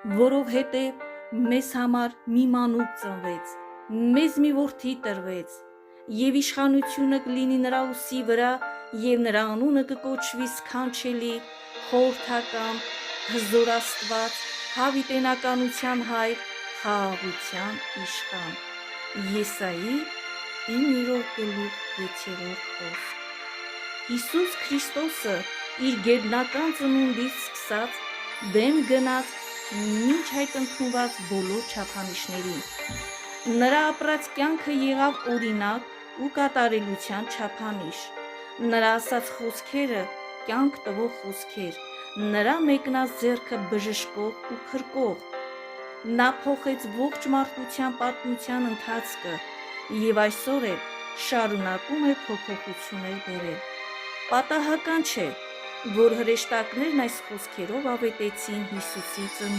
որովհետև մեզ համար մի մանուկ ծնվեց, մեզ մի որդի տրվեց, եւ իշխանությունը կլինի նրա ուսի վրա, եւ նրա անունը կկոչվի սքանչելի, խորհրդական, հզոր Աստված, հավիտենականության հայր, խաղաղության իշխան։ Եսայի 9:6 խոսք։ Հիսուս Քրիստոսը իր գերբնական ծնունդից սկսած դեմ գնաց մինչ այդ ընդունված բոլոր չափանիշներին։ Նրա ապրած կյանքը եղավ օրինակ ու կատարելության չափանիշ։ Նրա ասած խոսքերը կյանք տվող խոսքեր, նրա մեկնած ձեռքը բժշկող ու փրկող։ Նա փոխեց ողջ մարդկության պատմության ընթացքը եւ այսօր էլ շարունակում է փոփոխություններ բերել։ Պատահական չէ, որ հրեշտակներն այս խոսքերով ավետեցին Հիսուսի ծնունդին։